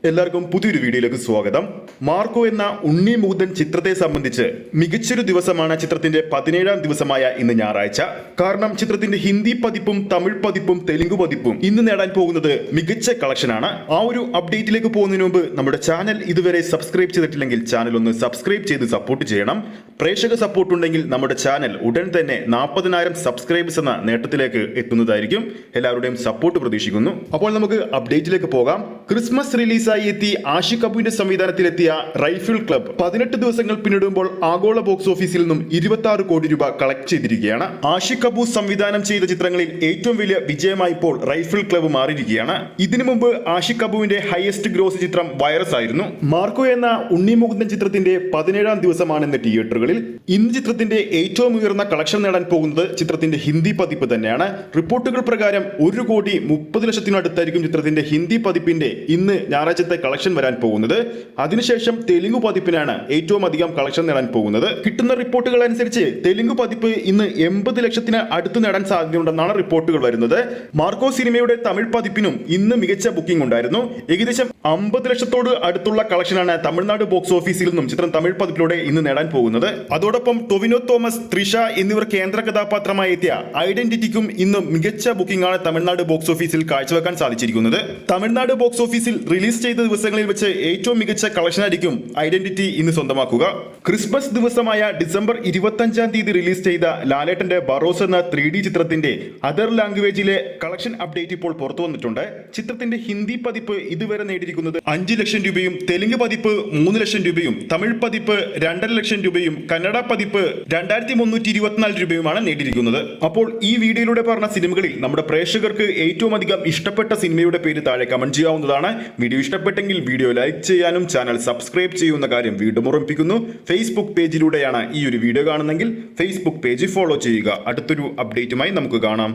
എല്ലാവർക്കും പുതിയൊരു വീഡിയോയിലേക്ക് സ്വാഗതം. മാർക്കോ എന്ന ഉണ്ണി മുകുന്ദൻ ചിത്രത്തെ സംബന്ധിച്ച് മികച്ചൊരു ദിവസമാണ് ചിത്രത്തിന്റെ 17ാം ദിവസമായ ഇന്ന് ഞായറാഴ്ച. കാരണം ചിത്രത്തിന്റെ ഹിന്ദി പതിപ്പും തമിഴ് പതിപ്പും തെലുങ്ക് പതിപ്പും ഇന്ന് നേടാൻ പോകുന്നത് മികച്ച കളക്ഷനാണ്. ആ ഒരു അപ്ഡേറ്റിലേക്ക് പോകുന്നതിന് മുമ്പ് നമ്മുടെ ചാനൽ ഇതുവരെ സബ്സ്ക്രൈബ് ചെയ്തിട്ടില്ലെങ്കിൽ ചാനൽ ഒന്ന് സബ്സ്ക്രൈബ് ചെയ്ത് സപ്പോർട്ട് ചെയ്യണം. പ്രേക്ഷക സപ്പോർട്ട് ഉണ്ടെങ്കിൽ നമ്മുടെ ചാനൽ ഉടൻ തന്നെ 40,000 സബ്സ്ക്രൈബേഴ്സ് എന്ന നേട്ടത്തിലേക്ക് എത്തുന്നതായിരിക്കും. എല്ലാവരുടെയും സപ്പോർട്ട് പ്രതീക്ഷിക്കുന്നു. അപ്പോൾ നമുക്ക് അപ്ഡേറ്റിലേക്ക് പോകാം. ക്രിസ്മസ് റിലീസായി എത്തി ആഷിഖ് കപൂറിന്റെ സംവിധാനത്തിലെത്തിയ റൈഫിൾ ക്ലബ് 18 ദിവസങ്ങൾ പിന്നിടുമ്പോൾ ആഗോള ബോക്സ് ഓഫീസിൽ നിന്നും 26 കോടി രൂപ കളക്ട് ചെയ്തിരിക്കുകയാണ്. ആഷിഖ് കപൂർ സംവിധാനം ചെയ്ത ചിത്രങ്ങളിൽ ഏറ്റവും വലിയ വിജയമായി ഇപ്പോൾ റൈഫിൾ ക്ലബ് മാറിയിരിക്കുകയാണ്. ഇതിനു മുമ്പ് ആഷിഖ് കപൂറിന്റെ ഹയസ്റ്റ് ഗ്രോസ് ചിത്രം വൈറസ് ആയിരുന്നു. മാർക്കോ എന്ന ഉണ്ണി മുകുന്ദൻ ചിത്രത്തിന്റെ 17ാം ദിവസമാണ് ഇന്ന് തിയേറ്ററുകളിൽ. ഇന്ന് ചിത്രത്തിന്റെ ഏറ്റവും ഉയർന്ന കളക്ഷൻ നേടാൻ പോകുന്നത് ചിത്രത്തിന്റെ ഹിന്ദി പതിപ്പ് തന്നെയാണ്. റിപ്പോർട്ടുകൾ പ്രകാരം 1,30,00,000-അടുത്തായിരിക്കും ചിത്രത്തിന്റെ ഹിന്ദി പതിപ്പിന്റെ ഇന്ന് ഞായറാഴ്ചത്തെ കളക്ഷൻ വരാൻ പോകുന്നത്. അതിനുശേഷം തെലുങ്ക് പതിപ്പിനാണ് ഏറ്റവും അധികം കളക്ഷൻ നേടാൻ പോകുന്നത്. കിട്ടുന്ന റിപ്പോർട്ടുകൾ അനുസരിച്ച് തെലുങ്ക് പതിപ്പ് ഇന്ന് 80 ലക്ഷത്തിന് അടുത്ത് നേടാൻ സാധ്യതയുണ്ടെന്നാണ് റിപ്പോർട്ടുകൾ വരുന്നത്. മാർക്കോ സിനിമയുടെ തമിഴ് പതിപ്പിനും ഇന്ന് മികച്ച ബുക്കിംഗ് ഉണ്ടായിരുന്നു. ഏകദേശം 50 ലക്ഷത്തോട് അടുത്തുള്ള കളക്ഷനാണ് തമിഴ്നാട് ബോക്സ് ഓഫീസിൽ നിന്നും ചിത്രം തമിഴ് പതിപ്പിലൂടെ ഇന്ന് നേടാൻ പോകുന്നത്. അതോടൊപ്പം ടൊവിനോ തോമസ്, ത്രിഷ എന്നിവർ കേന്ദ്ര കഥാപാത്രമായി എത്തിയ ഐഡന്റിറ്റിക്കും ഇന്ന് മികച്ച ബുക്കിംഗ് ആണ് തമിഴ്നാട് ബോക്സ് ഓഫീസിൽ കാഴ്ചവെക്കാൻ സാധിച്ചിരിക്കുന്നത്. തമിഴ്നാട് ബോക്സ് ഓഫീസിൽ റിലീസ് ചെയ്ത ദിവസങ്ങളിൽ വെച്ച് ഏറ്റവും മികച്ച കളക്ഷനായിരിക്കും ഐഡന്റിറ്റി ഇന്ന് സ്വന്തമാക്കുക. ക്രിസ്മസ് ദിവസമായ ഡിസംബർ 25-ാം തീയതി റിലീസ് ചെയ്ത ലാലേട്ടന്റെ ബറോസ് എന്ന 3D ചിത്രത്തിന്റെ അതർ ലാംഗ്വേജിലെ കളക്ഷൻ അപ്ഡേറ്റ് ഇപ്പോൾ പുറത്തു വന്നിട്ടുണ്ട്. ചിത്രത്തിന്റെ ഹിന്ദി പതിപ്പ് ഇതുവരെ നേടിയിരിക്കുന്നത് 5 ലക്ഷം രൂപയും, തെലുങ്ക് പതിപ്പ് 3 ലക്ഷം രൂപയും, തമിഴ് പതിപ്പ് 2.5 ലക്ഷം രൂപയും, കന്നഡ പതിപ്പ് 2324 രൂപയുമാണ് നേടിയിരിക്കുന്നത്. അപ്പോൾ ഈ വീഡിയോയിലൂടെ പറഞ്ഞ സിനിമകളിൽ നമ്മുടെ പ്രേക്ഷകർക്ക് ഏറ്റവും അധികം ഇഷ്ടപ്പെട്ട സിനിമയുടെ പേര് താഴെ കമന്റ് ചെയ്യാവുന്നതാണ്. വീഡിയോ ഇഷ്ടപ്പെട്ടെങ്കിൽ വീഡിയോ ലൈക്ക് ചെയ്യാനും ചാനൽ സബ്സ്ക്രൈബ് ചെയ്യുന്ന കാര്യം വീണ്ടും ഓർമ്മിപ്പിക്കുന്നു. ഫേസ്ബുക്ക് പേജിലൂടെയാണ് ഈ ഒരു വീഡിയോ കാണുന്നതെങ്കിൽ ഫേസ്ബുക്ക് പേജ് ഫോളോ ചെയ്യുക. അടുത്തൊരു അപ്ഡേറ്റുമായി നമുക്ക് കാണാം.